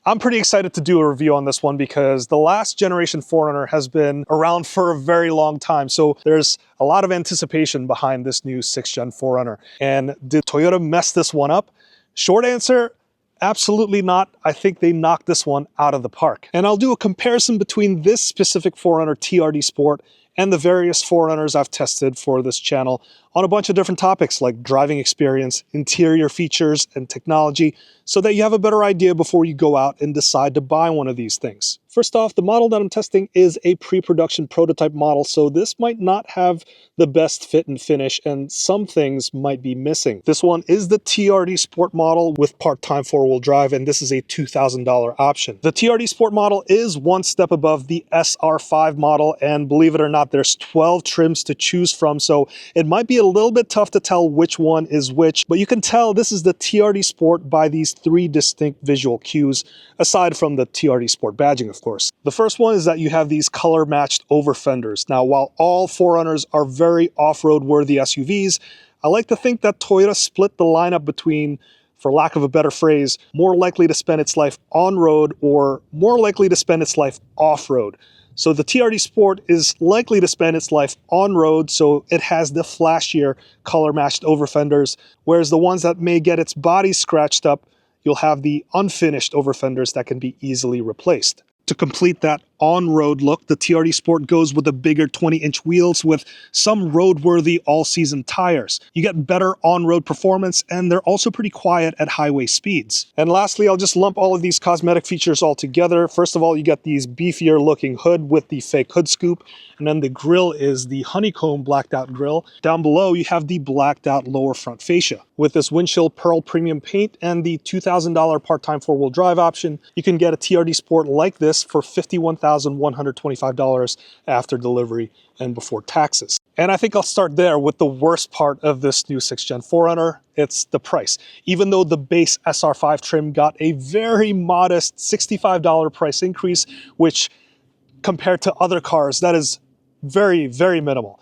I'm pretty excited to do a review on this one because the last generation 4Runner has been around for a very long time. So there's a lot of anticipation behind this new 6th gen 4Runner. And did Toyota mess this one up? Short answer, absolutely not. I think they knocked this one out of the park. And I'll do a comparison between this specific 4Runner TRD Sport and the various 4Runners I've tested for this channel on a bunch of different topics like driving experience, interior features, and technology, so that you have a better idea before you go out and decide to buy one of these things. First off, the model that I'm testing is a pre-production prototype model, so this might not have the best fit and finish, and some things might be missing. This one is the TRD Sport model with part-time 4-wheel drive, and this is a $2,000 option. The TRD Sport model is one step above the SR5 model, and believe it or not, there's 12 trims to choose from, so it might be a little bit tough to tell which one is which, but you can tell this is the TRD Sport by these 3 distinct visual cues, aside from the TRD Sport badging, of course. The first one is that you have these color-matched over fenders. Now, while all 4Runners are very off-road worthy SUVs, I like to think that Toyota split the lineup between, for lack of a better phrase, more likely to spend its life on-road or more likely to spend its life off-road. So the TRD Sport is likely to spend its life on-road, so it has the flashier color-matched over fenders, whereas the ones that may get its body scratched up, you'll have the unfinished over fenders that can be easily replaced. To complete that on-road look, the TRD Sport goes with the bigger 20-inch wheels with some roadworthy all-season tires. You get better on-road performance, and they're also pretty quiet at highway speeds. And lastly, I'll just lump all of these cosmetic features all together. First of all, you get these beefier looking hood with the fake hood scoop, and then the grille is the honeycomb blacked out grille. Down below, you have the blacked out lower front fascia. With this windshield pearl premium paint and the $2,000 part-time 4-wheel drive option, you can get a TRD Sport like this for $51,125 after delivery and before taxes. And I think I'll start there with the worst part of this new 6th gen 4Runner. It's the price. Even though the base SR5 trim got a very modest $65 price increase, which compared to other cars, that is very, very minimal.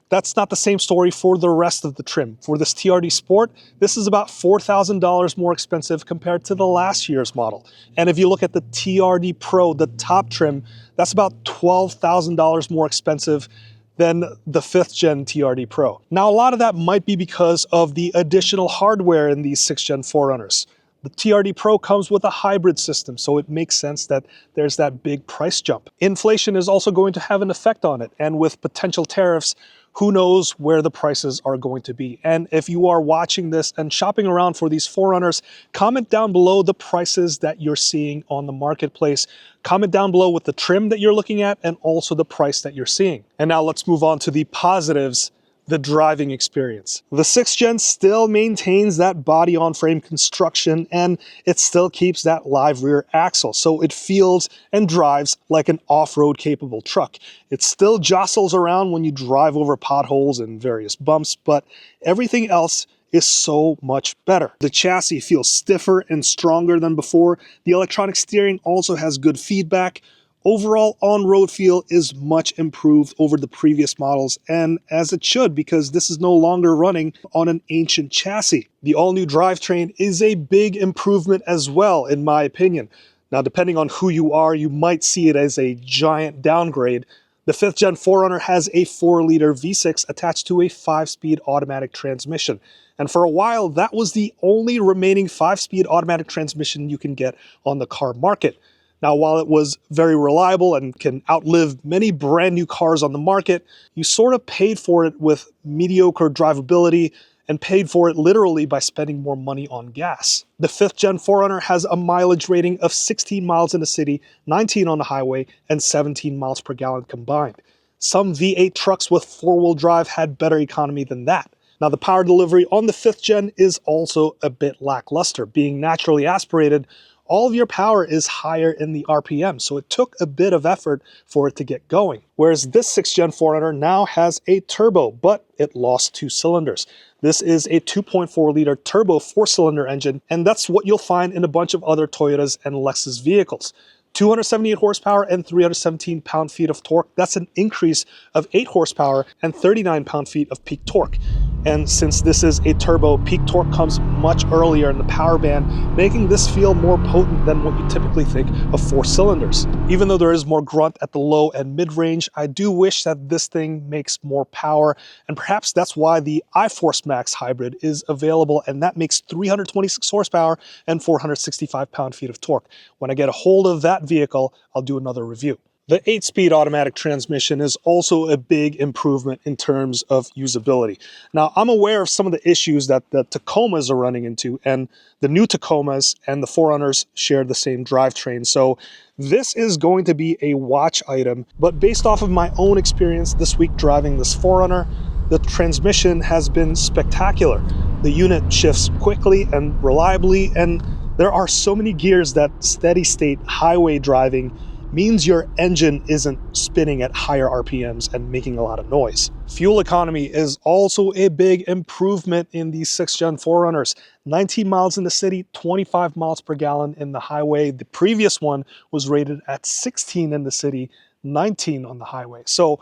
That's not the same story for the rest of the trim. For this TRD Sport, this is about $4,000 more expensive compared to the last year's model. And if you look at the TRD Pro, the top trim, that's about $12,000 more expensive than the 5th gen TRD Pro. Now, a lot of that might be because of the additional hardware in these 6th gen 4Runners. The TRD Pro comes with a hybrid system, so it makes sense that there's that big price jump. Inflation is also going to have an effect on it, and with potential tariffs, who knows where the prices are going to be. And if you are watching this and shopping around for these 4Runners, comment down below the prices that you're seeing on the marketplace. Comment down below with the trim that you're looking at and also the price that you're seeing. And now let's move on to the positives. The driving experience. The 6th gen still maintains that body-on-frame construction, and it still keeps that live rear axle, so it feels and drives like an off-road capable truck. It still jostles around when you drive over potholes and various bumps, but everything else is so much better. The chassis feels stiffer and stronger than before. The electronic steering also has good feedback. Overall on-road feel is much improved over the previous models, and as it should, because this is no longer running on an ancient chassis. The all-new drivetrain is a big improvement as well, in my opinion. Now, depending on who you are, you might see it as a giant downgrade. The 5th gen 4Runner has a 4-liter V6 attached to a 5-speed automatic transmission. And for a while, that was the only remaining 5-speed automatic transmission you can get on the car market. Now, while it was very reliable and can outlive many brand new cars on the market, you sort of paid for it with mediocre drivability and paid for it literally by spending more money on gas. The 5th gen 4Runner has a mileage rating of 16 miles in the city, 19 on the highway, and 17 miles per gallon combined. Some V8 trucks with 4-wheel drive had better economy than that. Now, the power delivery on the 5th gen is also a bit lackluster. Being naturally aspirated, all of your power is higher in the RPM, so it took a bit of effort for it to get going. Whereas this 6th gen 4Runner now has a turbo, but it lost 2 cylinders. This is a 2.4-liter turbo 4-cylinder engine, and that's what you'll find in a bunch of other Toyotas and Lexus vehicles. 278 horsepower and 317 pound-feet of torque. That's an increase of 8 horsepower and 39 pound-feet of peak torque. And since this is a turbo, peak torque comes much earlier in the power band, making this feel more potent than what you typically think of 4 cylinders. Even though there is more grunt at the low and mid-range, I do wish that this thing makes more power, and perhaps that's why the iForce Max hybrid is available, and that makes 326 horsepower and 465 pound-feet of torque. When I get a hold of that vehicle, I'll do another review. The 8-speed automatic transmission is also a big improvement in terms of usability. Now, I'm aware of some of the issues that the Tacomas are running into, and the new Tacomas and the 4Runners share the same drivetrain. So this is going to be a watch item, but based off of my own experience this week driving this 4Runner, the transmission has been spectacular. The unit shifts quickly and reliably, and there are so many gears that steady state highway driving means your engine isn't spinning at higher RPMs and making a lot of noise. Fuel economy is also a big improvement in these 6th gen 4Runners. 19 miles in the city, 25 miles per gallon in the highway. The previous one was rated at 16 in the city, 19 on the highway. So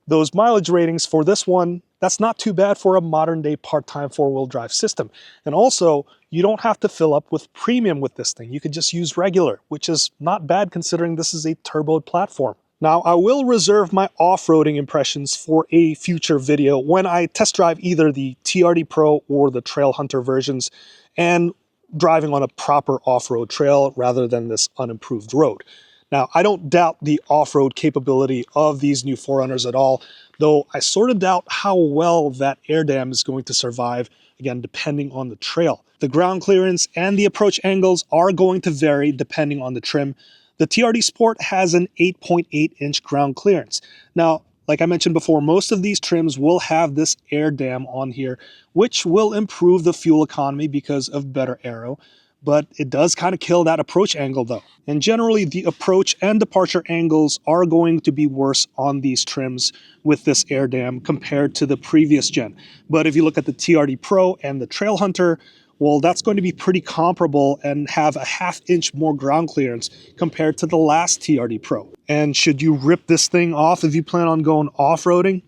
those mileage ratings for this one, that's not too bad for a modern day part-time 4-wheel drive system. And also, you don't have to fill up with premium with this thing. You could just use regular, which is not bad considering this is a turboed platform. Now, I will reserve my off-roading impressions for a future video when I test drive either the TRD Pro or the Trail Hunter versions and driving on a proper off-road trail rather than this unimproved road. Now, I don't doubt the off-road capability of these new 4Runners at all, though I sort of doubt how well that air dam is going to survive, again, depending on the trail. The ground clearance and the approach angles are going to vary depending on the trim. The TRD Sport has an 8.8-inch ground clearance. Now, like I mentioned before, most of these trims will have this air dam on here, which will improve the fuel economy because of better aero. But it does kind of kill that approach angle though. And generally the approach and departure angles are going to be worse on these trims with this air dam compared to the previous gen. But if you look at the TRD Pro and the Trail Hunter, well, that's going to be pretty comparable and have a half-inch more ground clearance compared to the last TRD Pro. And should you rip this thing off if you plan on going off-roading?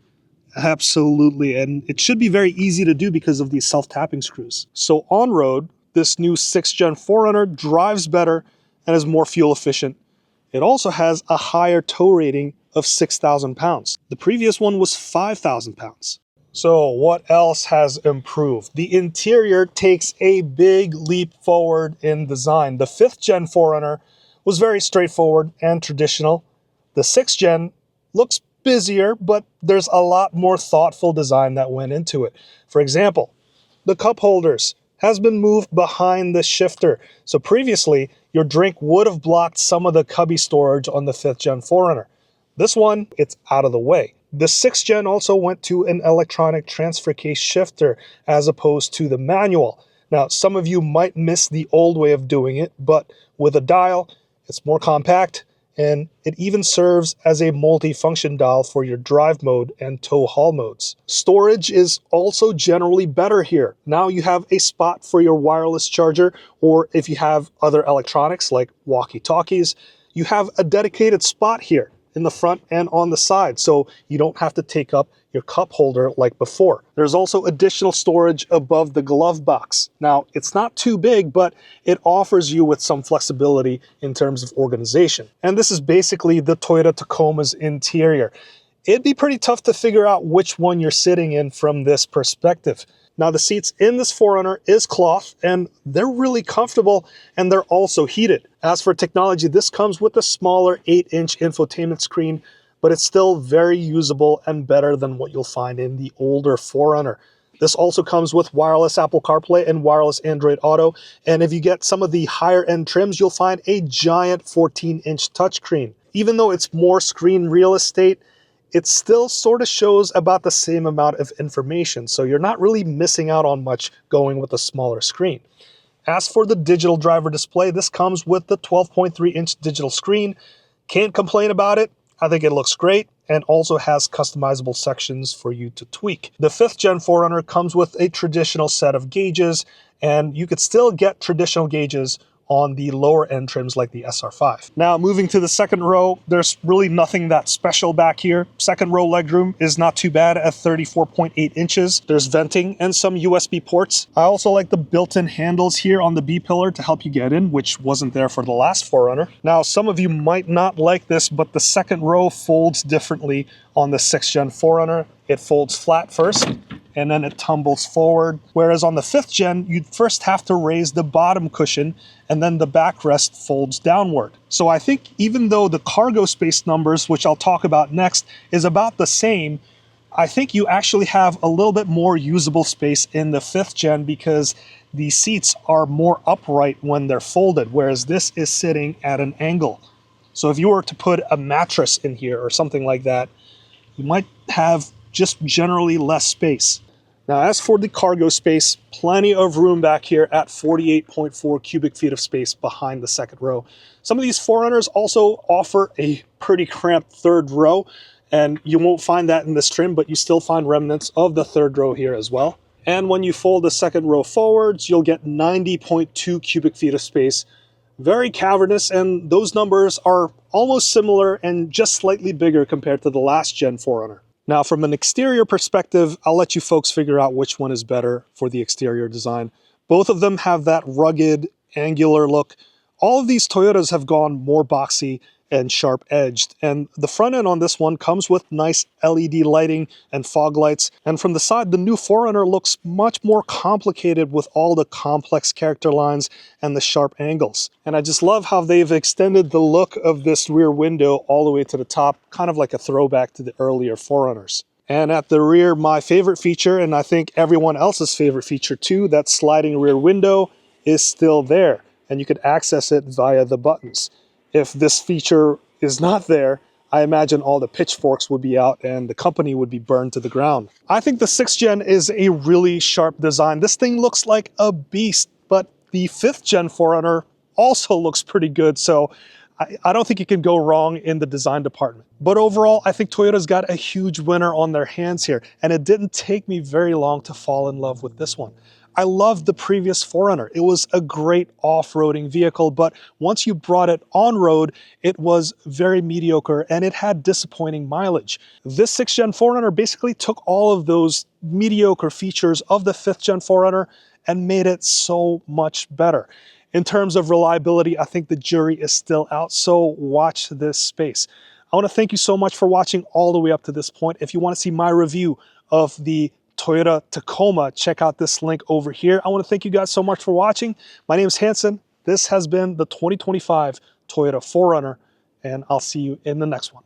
Absolutely, and it should be very easy to do because of these self-tapping screws. So on-road, this new 6th gen 4Runner drives better and is more fuel efficient. It also has a higher tow rating of 6,000 pounds. The previous one was 5,000 pounds. So what else has improved? The interior takes a big leap forward in design. The 5th gen 4Runner was very straightforward and traditional. The 6th gen looks busier, but there's a lot more thoughtful design that went into it. For example, the cup holders has been moved behind the shifter. So previously, your drink would have blocked some of the cubby storage on the 5th gen 4Runner. This one, it's out of the way. The 6th gen also went to an electronic transfer case shifter as opposed to the manual. Now, some of you might miss the old way of doing it, but with a dial, it's more compact, and it even serves as a multi-function dial for your drive mode and tow haul modes. Storage is also generally better here. Now you have a spot for your wireless charger, or if you have other electronics like walkie-talkies, you have a dedicated spot here in the front and on the side, so you don't have to take up your cup holder like before. There's also additional storage above the glove box. Now, it's not too big, but it offers you with some flexibility in terms of organization. And this is basically the Toyota Tacoma's interior. It'd be pretty tough to figure out which one you're sitting in from this perspective. Now, the seats in this 4Runner is cloth, and they're really comfortable, and they're also heated. As for technology, this comes with a smaller 8-inch infotainment screen, but it's still very usable and better than what you'll find in the older 4Runner. This also comes with wireless Apple CarPlay and wireless Android Auto, and if you get some of the higher-end trims, you'll find a giant 14-inch touchscreen. Even though it's more screen real estate, it still sort of shows about the same amount of information, so you're not really missing out on much going with a smaller screen. As for the digital driver display, this comes with the 12.3-inch digital screen. Can't complain about it. I think it looks great and also has customizable sections for you to tweak. The 5th gen 4Runner comes with a traditional set of gauges, and you could still get traditional gauges on the lower end trims like the SR5. Now moving to the second row, there's really nothing that special back here. Second row legroom is not too bad at 34.8 inches. There's venting and some USB ports. I also like the built-in handles here on the B-pillar to help you get in, which wasn't there for the last 4Runner. Now some of you might not like this, but the second row folds differently on the 6th Gen 4Runner. It folds flat first, and then it tumbles forward. Whereas on the 5th Gen, you'd first have to raise the bottom cushion, and then the backrest folds downward. So I think even though the cargo space numbers, which I'll talk about next, is about the same, I think you actually have a little bit more usable space in the 5th Gen because the seats are more upright when they're folded, whereas this is sitting at an angle. So if you were to put a mattress in here or something like that, you might have just generally less space. Now, as for the cargo space, plenty of room back here at 48.4 cubic feet of space behind the second row. Some of these 4Runners also offer a pretty cramped third row, and you won't find that in this trim, but you still find remnants of the third row here as well. And when you fold the second row forwards, you'll get 90.2 cubic feet of space. Very cavernous, and those numbers are almost similar and just slightly bigger compared to the last Gen 4Runner. Now, from an exterior perspective, I'll let you folks figure out which one is better for the exterior design. Both of them have that rugged, angular look. All of these Toyotas have gone more boxy and sharp-edged, and the front end on this one comes with nice LED lighting and fog lights, and from the side the new 4Runner looks much more complicated with all the complex character lines and the sharp angles. And I just love how they've extended the look of this rear window all the way to the top, kind of like a throwback to the earlier 4Runners. And at the rear, my favorite feature, and I think everyone else's favorite feature too, that sliding rear window is still there, and you could access it via the buttons. If this feature is not there, I imagine all the pitchforks would be out and the company would be burned to the ground. I think the 6th Gen is a really sharp design. This thing looks like a beast, but the 5th Gen 4Runner also looks pretty good, so I don't think you can go wrong in the design department. But overall, I think Toyota's got a huge winner on their hands here, and it didn't take me very long to fall in love with this one. I loved the previous 4Runner. It was a great off-roading vehicle, but once you brought it on-road, it was very mediocre and it had disappointing mileage. This 6th Gen 4Runner basically took all of those mediocre features of the 5th Gen 4Runner and made it so much better. In terms of reliability, I think the jury is still out, so watch this space. I want to thank you so much for watching all the way up to this point. If you want to see my review of the Toyota Tacoma, check out this link over here. I want to thank you guys so much for watching. My name is Hanson. This has been the 2025 Toyota 4Runner, and I'll see you in the next one.